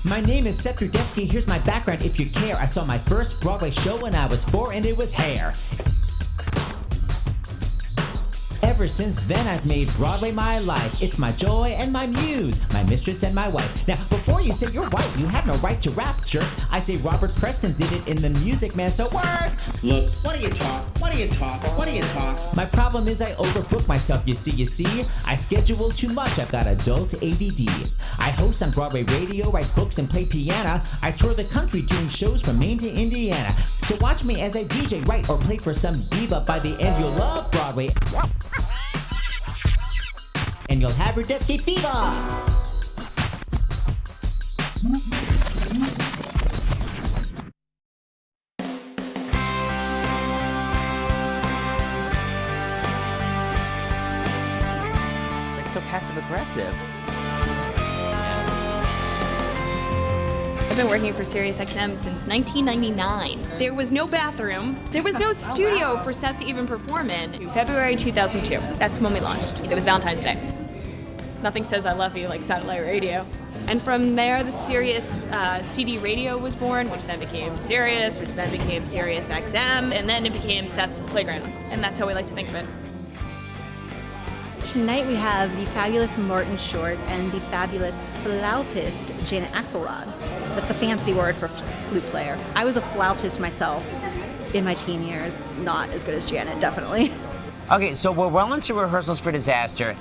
My name is Seth Rudetsky. Here's my background if you care. I saw my first Broadway show when I was 4 and it was Hair. Ever since then, I've made Broadway my life. It's my joy and my muse, my mistress and my wife. Now, before you say you're white, you have no right to rapture. I say Robert Preston did it in The Music Man, so work! Look, what do you talk? What do you talk? What do you talk? My problem is I overbook myself, you see. I schedule too much, I've got adult ADD. I host on Broadway radio, write books and play piano. I tour the country doing shows from Maine to Indiana. So watch me as I DJ, write or play for some diva. By the end, you'll love Broadway. And you'll have Rudetsky fever! Like so passive-aggressive. I've been working for Sirius XM since 1999. There was no bathroom. There was no studio for Seth to even perform in. February 2002. That's when we launched. It was Valentine's Day. Nothing says I love you like satellite radio. And from there, the Sirius CD radio was born, which then became Sirius, which then became Sirius XM, and then it became Seth's Playground. And that's how we like to think of it. Tonight we have the fabulous Martin Short and the fabulous flautist Janet Axelrod. That's a fancy word for flute player. I was a flautist myself in my teen years. Not as good as Janet, definitely. Okay, so we're well into rehearsals for Disaster,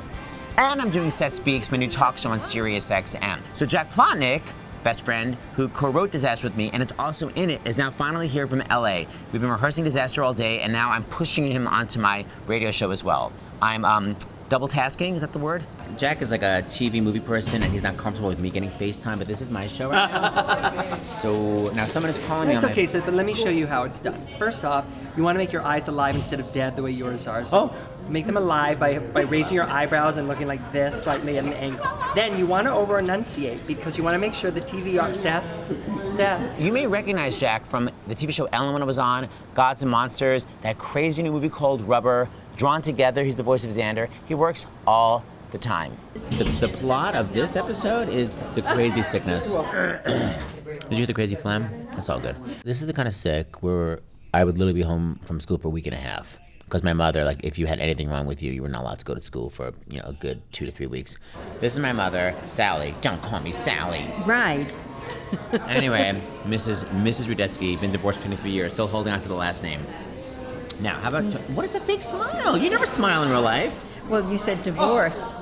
and I'm doing Seth Speaks, my new talk show on Sirius XM. So Jack Plotnick, best friend, who co-wrote Disaster with me, and is also in it, is now finally here from LA. We've been rehearsing Disaster all day, and now I'm pushing him onto my radio show as well. I'm double tasking, is that the word? Jack is like a TV movie person, and he's not comfortable with me getting FaceTime, but this is my show right now. So now someone is calling me on It's okay, Seth, but let me show you how it's done. First off, you want to make your eyes alive instead of dead the way yours are. So make them alive by raising your eyebrows and looking like this, slightly at an angle. Then you want to over-enunciate because you want to make sure the TV are Seth. You may recognize Jack from the TV show Ellen when it was on, Gods and Monsters, that crazy new movie called Rubber, Drawn Together. He's the voice of Xander. He works all the time. The plot of this episode is the crazy sickness. Did you get the crazy phlegm? That's all good. This is the kind of sick where I would literally be home from school for a week and a half. Because my mother, like, if you had anything wrong with you, you were not allowed to go to school for, a good 2 to 3 weeks. This is my mother, Sally. Don't call me Sally. Right. Anyway, Mrs. Rudetsky, been divorced 23 years, still holding on to the last name. Now, how about, what is that fake smile? You never smile in real life. Well, you said divorced.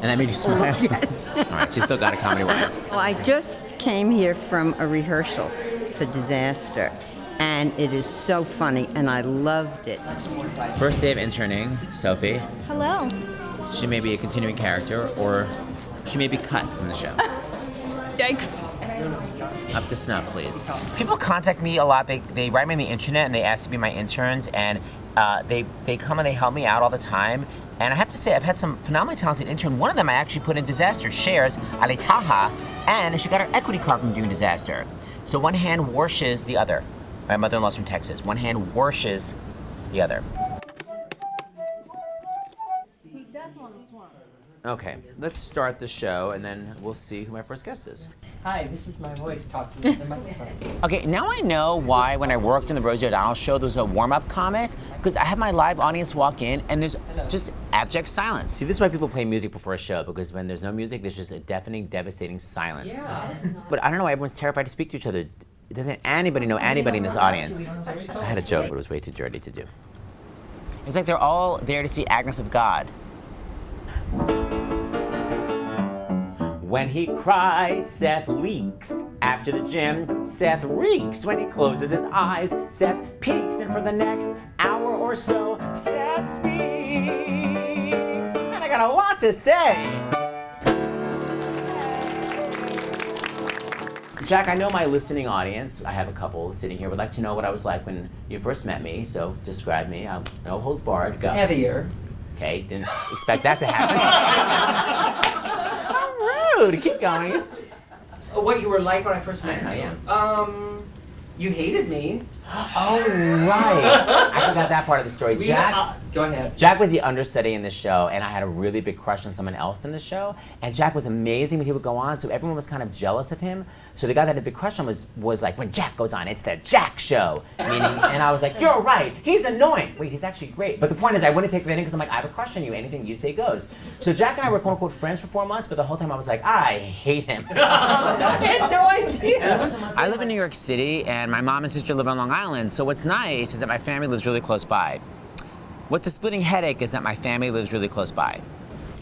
And that made you smile? Yes. All right, she's still got it comedy-wise. Well, I just came here from a rehearsal for Disaster, and it is so funny, and I loved it. First day of interning, Sophie. Hello. She may be a continuing character, or she may be cut from the show. Yikes. Up to snuff, please. People contact me a lot. They write me on the internet and they ask to be my interns, and they come and they help me out all the time. And I have to say, I've had some phenomenally talented interns. One of them I actually put in Disaster, Shares Aletaha, and she got her equity card from doing Disaster. So one hand washes the other. My mother-in-law's from Texas. One hand washes the other. Okay, let's start the show, and then we'll see who my first guest is. Hi, this is my voice talking to the microphone. Okay, now I know why when I worked in the Rosie O'Donnell show, there was a warm-up comic, because I have my live audience walk in, and there's just abject silence. See, this is why people play music before a show, because when there's no music, there's just a deafening, devastating silence. Yeah. But I don't know why everyone's terrified to speak to each other. Doesn't anybody know anybody in this audience? I had a joke, but it was way too dirty to do. It's like they're all there to see Agnes of God. When he cries, Seth leaks. After the gym, Seth reeks. When he closes his eyes, Seth peeks. And for the next hour or so, Seth speaks. And I got a lot to say. Jack, I know my listening audience, I have a couple sitting here, would like to know what I was like when you first met me. So describe me. No holds barred. Go. Heavier. Okay, didn't expect that to happen. How rude. Keep going. What you were like when I first met you? Yeah. You hated me. Oh, right. I forgot that part of the story. Jack Go ahead. Jack was the understudy in the show, and I had a really big crush on someone else in the show. And Jack was amazing when he would go on, so everyone was kind of jealous of him. So the guy that I had a big crush on was like, when Jack goes on, it's the Jack show. Meaning, and I was like, you're right, he's annoying. Wait, he's actually great. But the point is, I wouldn't take anything because I'm like, I have a crush on you. Anything you say goes. So Jack and I were quote unquote friends for 4 months, but the whole time I was like, I hate him. I had no idea. I live in New York City, and my mom and sister live on Long Island. So what's nice is that my family lives really close by. What's a splitting headache is that my family lives really close by.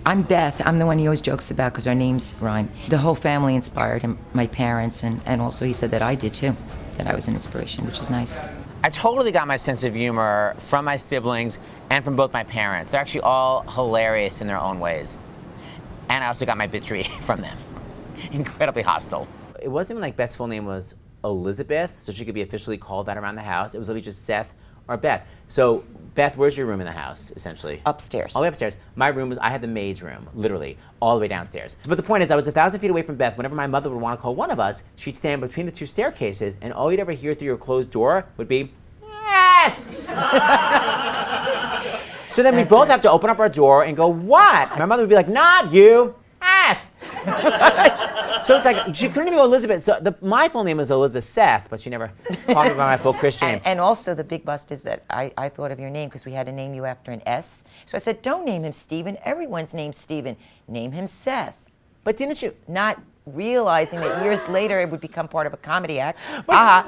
I'm Beth. I'm the one he always jokes about because our names rhyme. The whole family inspired him, my parents, and also he said that I did too, that I was an inspiration, which is nice. I totally got my sense of humor from my siblings and from both my parents. They're actually all hilarious in their own ways. And I also got my bitchery from them. Incredibly hostile. It wasn't even like Beth's full name was Elizabeth, so she could be officially called that around the house. It was literally just Seth or Beth. So, Beth, where's your room in the house, essentially? Upstairs. All the way upstairs. My room was, I had the maid's room, literally, all the way downstairs. But the point is, I was 1,000 feet away from Beth. Whenever my mother would want to call one of us, she'd stand between the two staircases, and all you'd ever hear through your closed door would be, Beth! So then we both have to open up our door and go, what? My mother would be like, not you, Beth! So it's like, she couldn't even go Elizabeth. So my full name is Elizabeth, but she never called me by my full Christian name. And also the big bust is that I thought of your name because we had to name you after an S. So I said, don't name him Stephen. Everyone's named Stephen. Name him Seth. But didn't you? Not realizing that years later it would become part of a comedy act. But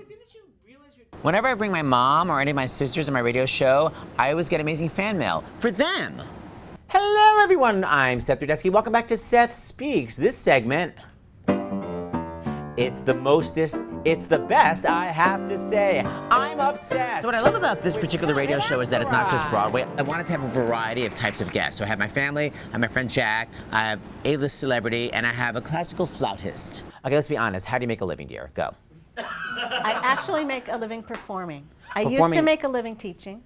didn't you realize Whenever I bring my mom or any of my sisters on my radio show, I always get amazing fan mail for them. Hello, everyone. I'm Seth Rudetsky. Welcome back to Seth Speaks. This segment, it's the mostest, it's the best, I have to say. I'm obsessed. So what I love about this particular radio show is that it's not just Broadway. I wanted to have a variety of types of guests. So I have my family, I have my friend Jack, I have A-list celebrity, and I have a classical flautist. Okay, let's be honest. How do you make a living, dear? Go. I actually make a living performing. I used to make a living teaching.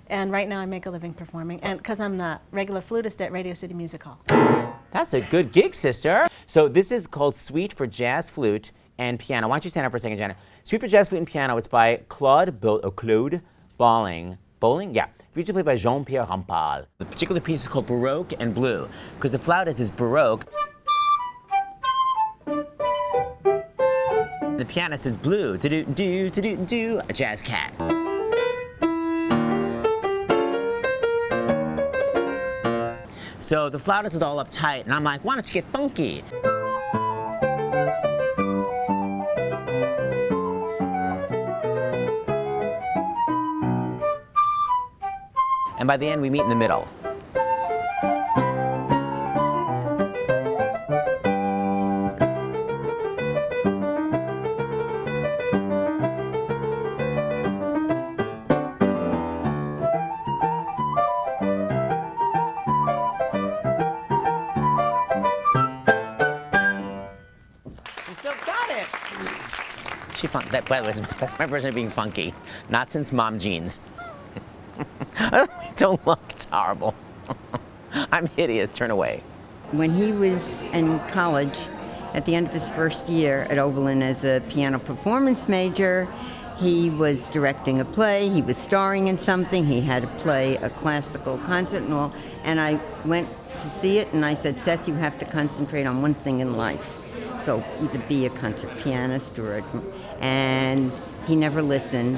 And right now I make a living performing, and because I'm the regular flutist at Radio City Music Hall. That's a good gig, sister. So this is called Suite for Jazz Flute and Piano. Why don't you stand up for a second, Janet? Suite for Jazz Flute and Piano. It's by Claude Bolling. Bowling? Yeah. Featured played by Jean-Pierre Rampal. The particular piece is called Baroque and Blue, because the flautist is Baroque. The pianist is Blue. Do-do-do-do-do-do, a jazz cat. So the flautist is all uptight, and I'm like, why don't you get funky? And by the end, we meet in the middle. By the way, that's my version of being funky. Not since mom jeans. Don't look, it's horrible. I'm hideous, turn away. When he was in college, at the end of his first year at Oberlin as a piano performance major, he was directing a play, he was starring in something, he had to play a classical concert and all, and I went to see it and I said, Seth, you have to concentrate on one thing in life. So either be a concert pianist or and he never listened,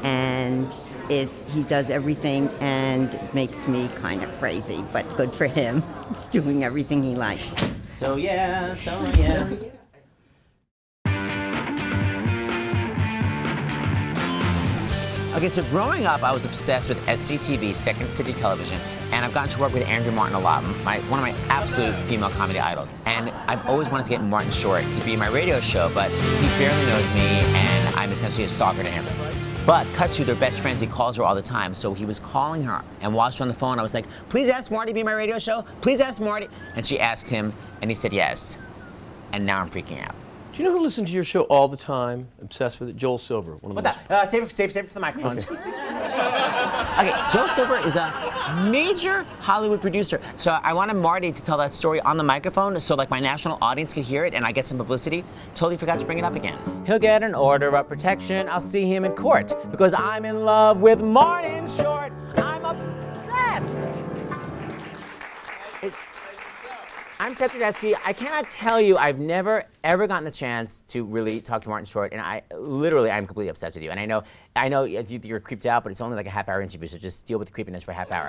and he does everything and makes me kind of crazy, but good for him. He's doing everything he likes. So yeah. Okay, so growing up, I was obsessed with SCTV, Second City Television, and I've gotten to work with Andrew Martin a lot, one of my absolute female comedy idols. And I've always wanted to get Martin Short to be my radio show, but he barely knows me, and I'm essentially a stalker to him. But cut to, they're best friends, he calls her all the time, so he was calling her, and while she was on the phone, I was like, please ask Marty to be my radio show, please ask Marty. And she asked him, and he said yes. And now I'm freaking out. Do you know who listens to your show all the time? Obsessed with it? Joel Silver. One of the Save it for the microphones. Okay, Joel Silver is a major Hollywood producer. So I wanted Marty to tell that story on the microphone so like my national audience could hear it and I get some publicity. Totally forgot to bring it up again. He'll get an order of protection. I'll see him in court because I'm in love with Martin Short. I'm obsessed. I'm Seth Rudetsky. I cannot tell you, I've never ever gotten the chance to really talk to Martin Short, and I'm completely obsessed with you. And I know you're creeped out, but it's only like a half-hour interview, so just deal with the creepiness for a half hour.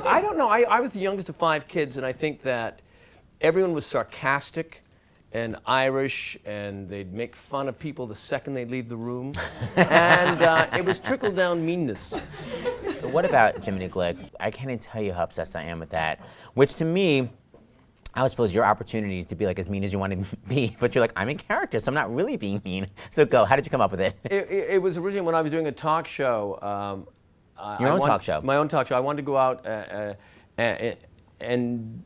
I don't know. I was the youngest of 5 kids, and I think that everyone was sarcastic and Irish, and they'd make fun of people the second they'd leave the room. And it was trickle-down meanness. What about Jiminy Glick? I can't even tell you how obsessed I am with that. Which to me, I always feel is your opportunity to be like as mean as you want to be. But you're like, I'm in character, so I'm not really being mean. So go, how did you come up with it? It was originally when I was doing a talk show. Your own talk show? My own talk show. I wanted to go out and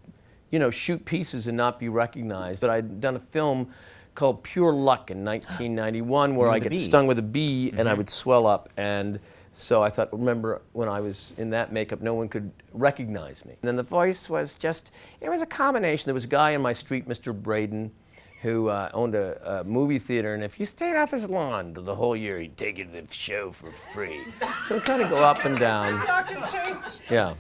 shoot pieces and not be recognized. But I'd done a film called Pure Luck in 1991 where I get stung with a bee and I would swell up. And so I thought, remember when I was in that makeup, no one could recognize me. And then the voice was just, it was a combination. There was a guy on my street, Mr. Braden, who owned a movie theater, and if you stayed off his lawn the whole year, he'd take you to the show for free. So it kind of go up and down. Octave change. Yeah,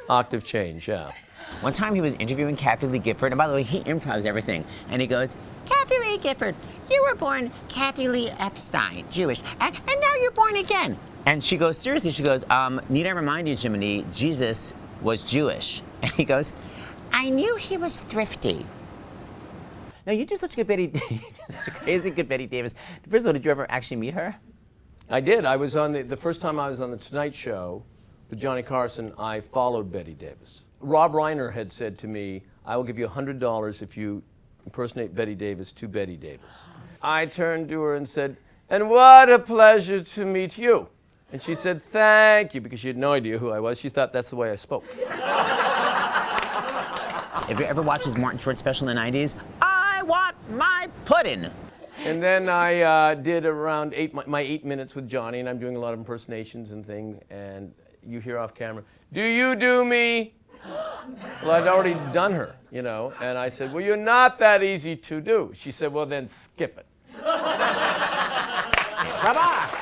octave change, yeah. One time he was interviewing Kathy Lee Gifford, and by the way, he improvs everything. And he goes, Kathy Lee Gifford, you were born Kathy Lee Epstein, Jewish, and now you're born again. And she goes, seriously, she goes, need I remind you, Jiminy, Jesus was Jewish. And he goes, I knew he was thrifty. Now, you do such a good Betty, such a crazy good Betty Davis. First of all, did you ever actually meet her? I did. I was on the first time I was on the Tonight Show with Johnny Carson, I followed Betty Davis. Rob Reiner had said to me, I will give you $100 if you impersonate Betty Davis to Betty Davis. I turned to her and said, and what a pleasure to meet you. And she said, thank you, because she had no idea who I was. She thought that's the way I spoke. Have you ever watched his Martin Short special in the 90s? I want my pudding. And then I did around my 8 minutes with Johnny, and I'm doing a lot of impersonations and things, and you hear off camera, do you do me? Well, I'd already done her, and I said, well, you're not that easy to do. She said, well, then skip it. Bye-bye.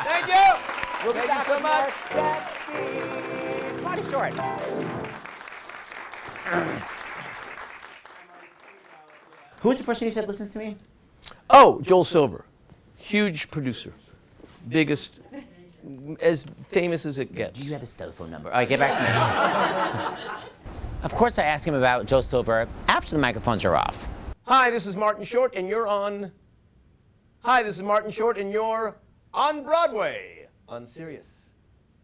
Thank you. We'll be back so much. It's Marty Short. Who's the person you said listens to me? Oh, Joel Silver. Huge producer. Biggest, as famous as it gets. Do you have his cell phone number? All right, get back to me. Of course, I asked him about Joel Silver after the microphones are off. Hi, this is Martin Short, and you're on... Hi, this is Martin Short, and you're on Broadway on Sirius.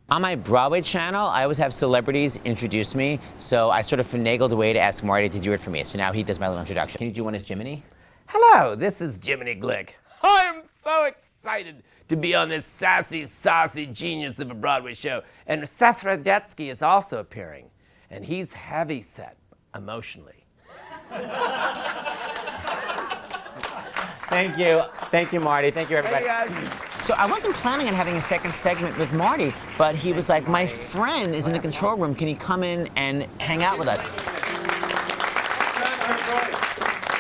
On my Broadway channel, I always have celebrities introduce me, so I sort of finagled a way to ask Marty to do it for me. So now he does my little introduction. Can you do one as Jiminy? Hello, this is Jiminy Glick. I'm so excited to be on this sassy, saucy genius of a Broadway show. And Seth Rudetsky is also appearing, and he's heavy set emotionally. Thank you. Thank you, Marty. Thank you, everybody. Hey, guys. So I wasn't planning on having a second segment with Marty, but he was like, my friend is in the control room. Can he come in and hang out with us?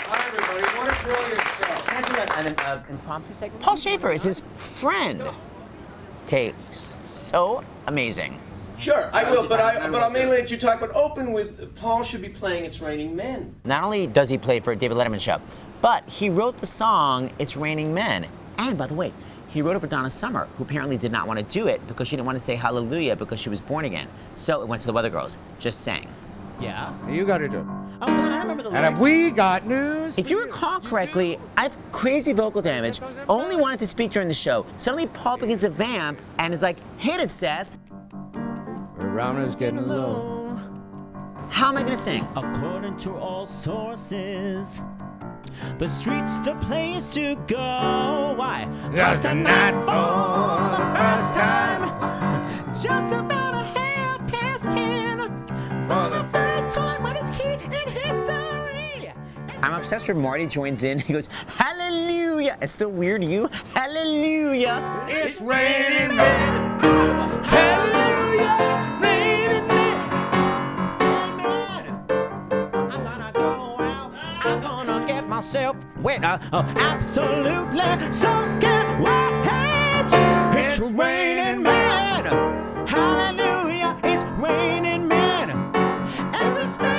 Hi, everybody. What a brilliant show. Can I do an impromptu segment? Paul Shaffer is his friend. Okay, so amazing. Sure, I will, but I'll mainly let you talk, but open with Paul should be playing It's Raining Men. Not only does he play for David Letterman's show, but he wrote the song It's Raining Men. And by the way, he wrote it for Donna Summer, who apparently did not want to do it because she didn't want to say hallelujah because she was born again. So it went to the Weather Girls. Just sang. Yeah? You got to do it. Oh, God, I remember the lyrics. And have we got news? If you recall correctly, I have crazy vocal damage, only wanted to speak during the show. Suddenly, Paul begins to vamp and is like, hit it, Seth. Around is getting low. How am I going to sing? According to all sources, the street's the place to go. Why? Just a night for the first time. Just about a half past 10. For the first time with his key in history. I'm obsessed with Marty joins in. He goes, hallelujah. It's still weird to you? Hallelujah. It's raining men. Hallelujah. It's raining men. Amen. I'm gonna go out. I'm gonna get myself wet. Absolutely soaking wet. It's raining men. raining men.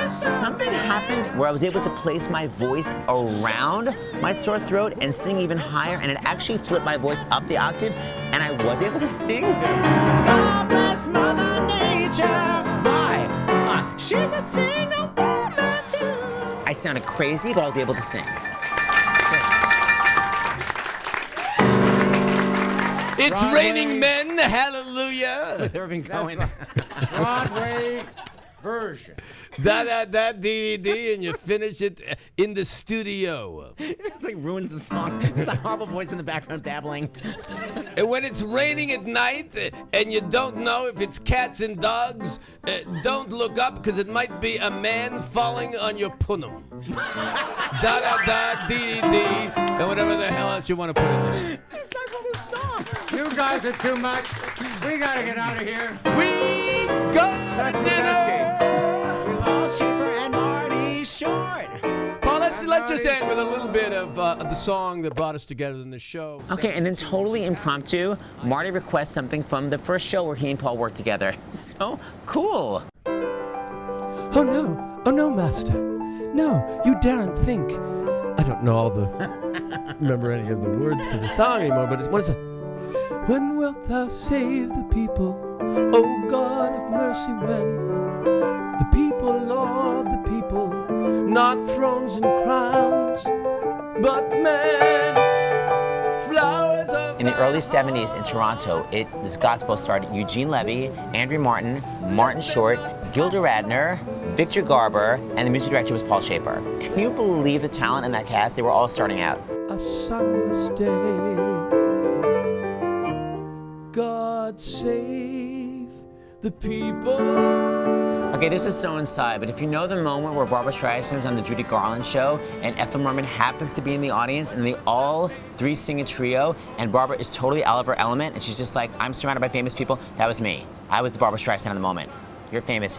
Something happened where I was able to place my voice around my sore throat and sing even higher, and it actually flipped my voice up the octave, and I was able to sing. God bless Mother Nature. Why? She's a singer woman too. I sounded crazy, but I was able to sing. It's Broadway. raining men, hallelujah. With Irving Cohen. Broadway version. Da-da-da-dee-dee, and you finish it in the studio. It just like ruins the song. Just a horrible voice in the background babbling. And when it's raining at night and you don't know if it's cats and dogs, don't look up because it might be a man falling on your punum. Da-da-da-dee-dee, and whatever the hell else you want to put in there. It's not called a song. You guys are too much. We gotta get out of here. We go Seth to Rudetsky. Paul Shaffer and Marty Short. Paul, let's just end with a little bit of the song that brought us together in the show. Okay, and then totally impromptu, Marty requests something from the first show where he and Paul worked together. So cool. Oh no, master. No, you daren't think. I don't know all the, remember any of the words to the song anymore, but it's, what is it? When wilt thou save the people, O God of mercy, when? The people, Lord, the people, not thrones and crowns, but men, flowers of... In the early 70s in Toronto, this gospel started Eugene Levy, Andrew Martin, Martin Short, Gilda Radner, Victor Garber, and the music director was Paul Shaffer. Can you believe the talent in that cast? They were all starting out. A sunless day, God save the people. Okay, this is so inside, but if you know the moment where Barbra Streisand's on the Judy Garland show and Ethel Merman happens to be in the audience and they all three sing a trio and Barbara is totally out of her element and she's just like, I'm surrounded by famous people, that was me. I was the Barbra Streisand in the moment. You're famous,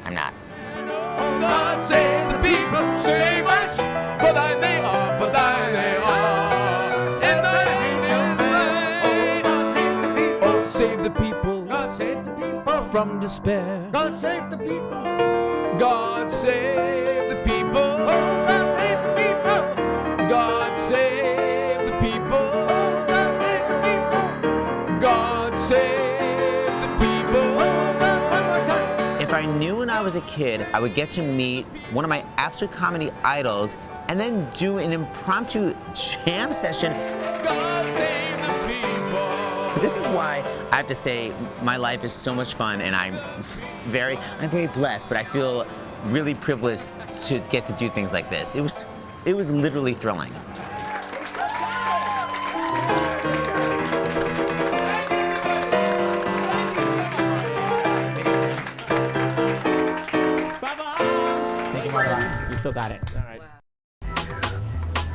I'm not. God save the people, save us, for thine they are, for thine they are. And thine is thine. Oh, save the people. God save the people. From despair. God save the people. God save the people. Oh, God save the people. God save the people. Oh, God save the people. God save the people. Oh, God, one more time. If I knew when I was a kid, I would get to meet one of my absolute comedy idols and then do an impromptu jam session. God save the people. This is why I have to say my life is so much fun and I'm very blessed, but I feel really privileged to get to do things like this. It was literally thrilling. You still got it. All right.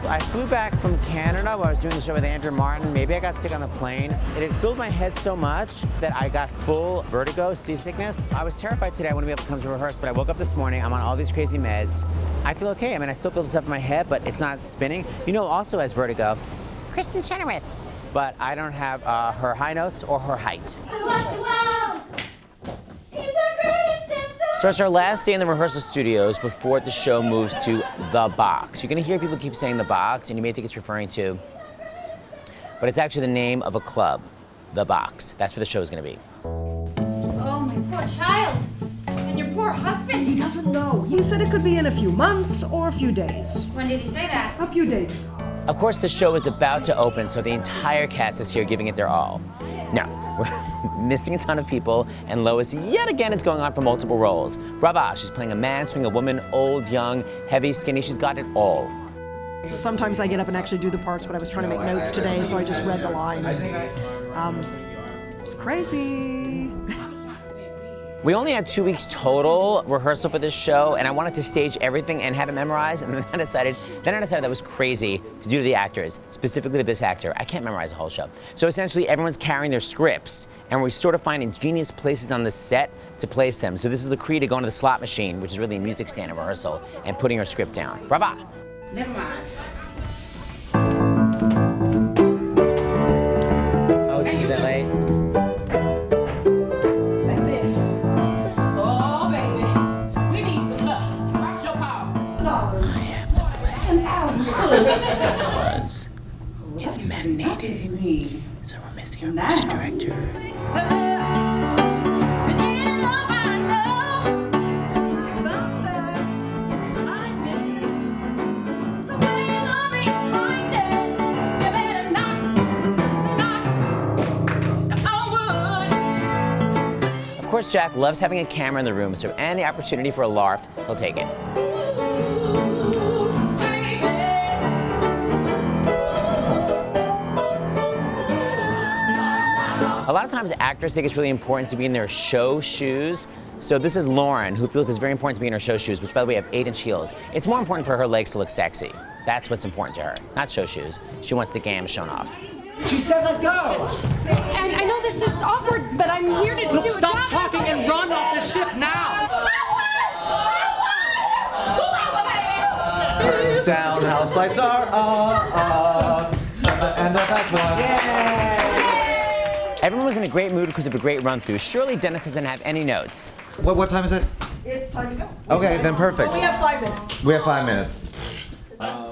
I flew back from Canada where I was doing the show with Andrew Martin. Maybe I got sick on the plane. It had filled my head so much that I got full vertigo, seasickness. I was terrified today I wouldn't be able to come to rehearse, but I woke up this morning, I'm on all these crazy meds. I feel okay. I mean, I still feel the stuff in my head, but it's not spinning. You know, also has vertigo, Kristen Chenoweth. But I don't have her high notes or her height. So it's our last day in the rehearsal studios before the show moves to the box. You're gonna hear people keep saying the box, and you may think it's referring to, but it's actually the name of a club, the box. That's where the show is gonna be. Oh, my poor child. And your poor husband. He doesn't know. He said it could be in a few months or a few days. When did he say that? A few days ago. Of course, the show is about to open, so the entire cast is here giving it their all. Now, we're missing a ton of people, and Lois yet again is going on for multiple roles. Brava, she's playing a man, swing a woman, old, young, heavy, skinny, she's got it all. Sometimes I get up and actually do the parts, but I was trying to make notes today, so I just read the lines. It's crazy. We only had 2 weeks total rehearsal for this show, and I wanted to stage everything and have it memorized, and then I decided that was crazy to do to the actors, specifically to this actor. I can't memorize the whole show. So essentially, everyone's carrying their scripts, and we sort of find ingenious places on the set to place them. So this is the Cree to go into the slot machine, which is really a music stand in rehearsal, and putting her script down. Brava! Never mind. Oh, is that late? Hey. So we're missing our music director. Of course, Jack loves having a camera in the room, so any opportunity for a larf, he'll take it. A lot of times actors think it's really important to be in their show shoes. So this is Lauren, who feels it's very important to be in her show shoes, which by the way have 8-inch heels. It's more important for her legs to look sexy. That's what's important to her, not show shoes. She wants the gams shown off. She said let go! And I know this is awkward, but I'm here to do a job. Stop talking and run off the ship now! Down, house lights are off. End of Act One. Everyone was in a great mood because of a great run-through. Surely Dennis doesn't have any notes. What time is it? It's time to go. Okay, then perfect. We have 5 minutes. We have 5 minutes.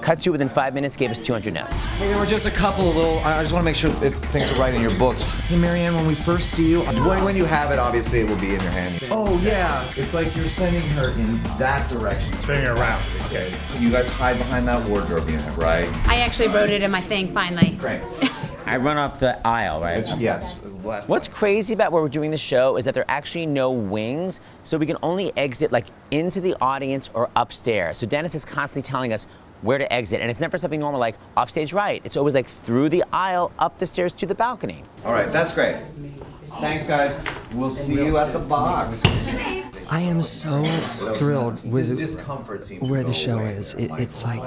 Cut to within 5 minutes, gave us 200 notes. Hey, there were just a couple of little, I just want to make sure that things are right in your books. Hey, Marianne, when we first see you, when you have it, obviously it will be in your hand. Oh, yeah. It's like you're sending her in that direction. Spinning her around. Okay. You guys hide behind that wardrobe unit, right? I actually wrote it in my thing, finally. Great. I run up the aisle, right? Yes. What's crazy about where we're doing the show is that there are actually no wings, so we can only exit like into the audience or upstairs. So Dennis is constantly telling us where to exit, and it's never something normal like offstage right. It's always like through the aisle, up the stairs to the balcony. All right, that's great. Thanks, guys. We'll see you at the box. I am so thrilled with discomfort where the show is. It's like,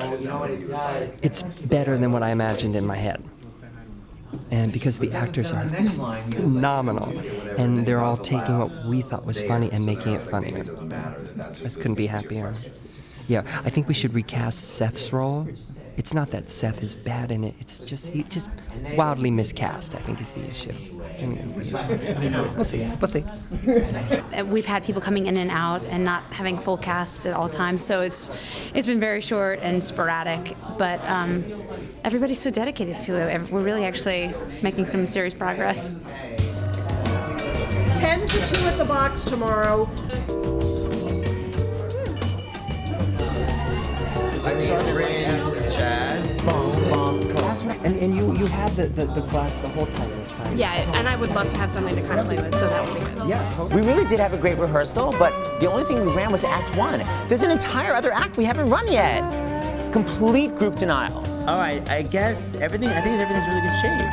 it's better than what I imagined in my head. And because the actors are phenomenal, and they're all taking what we thought was funny and making it funnier. I just couldn't be happier. Yeah, I think we should recast Seth's role. It's not that Seth is bad in it, it's just, he just wildly miscast, I think is the issue. I mean, that's the issue. We'll see. We've had people coming in and out and not having full casts at all times, so it's been very short and sporadic, but everybody's so dedicated to it. We're really actually making some serious progress. 10 to 2 at the box tomorrow. Chad. That's right. And you had the class the whole time this time. Yeah, and I would love to have something to kind of play with, so that would be good. Yeah, We really did have a great rehearsal, but the only thing we ran was Act 1. There's an entire other act we haven't run yet. Complete group denial. All right, I think everything's really good shape.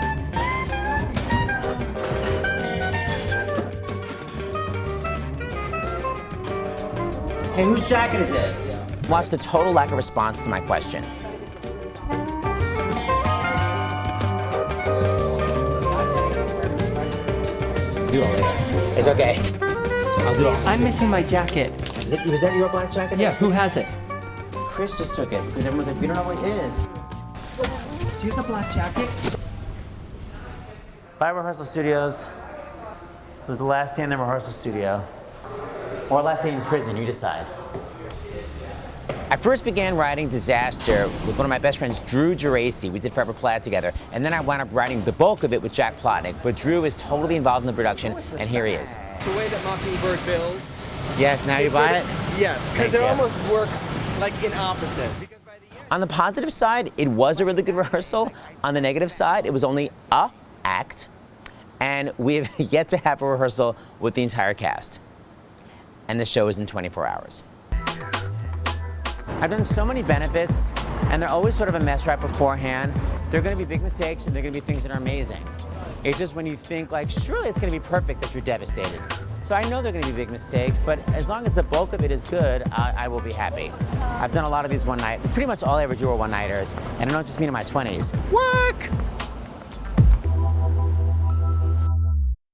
Hey, whose jacket is this? Watch the total lack of response to my question. Do it all later. It's okay. I'll do it all. I'm missing my jacket. Was that your black jacket? Yeah, who has it? Chris just took it because everyone's like, we don't know what it is. Do you have the black jacket? Bye, Rehearsal Studios. It was the last day in the rehearsal studio. Or last day in prison, you decide. I first began writing Disaster with one of my best friends, Drew Geraci. We did Forever Plaid together. And then I wound up writing the bulk of it with Jack Plotnick. But Drew is totally involved in the production, and here he is. The way that Mockingbird builds. Yes, now you buy it? Yes, because it almost works like in opposite. On the positive side, it was a really good rehearsal. On the negative side, it was only a act. And we have yet to have a rehearsal with the entire cast. And the show is in 24 hours. I've done so many benefits, and they're always sort of a mess right beforehand. There are going to be big mistakes, and there are going to be things that are amazing. It's just when you think, like, surely it's going to be perfect that you're devastated. So I know there are going to be big mistakes, but as long as the bulk of it is good, I will be happy. I've done a lot of these one-night. Pretty much all I ever do are one-nighters, and I don't just mean in my 20s. Work!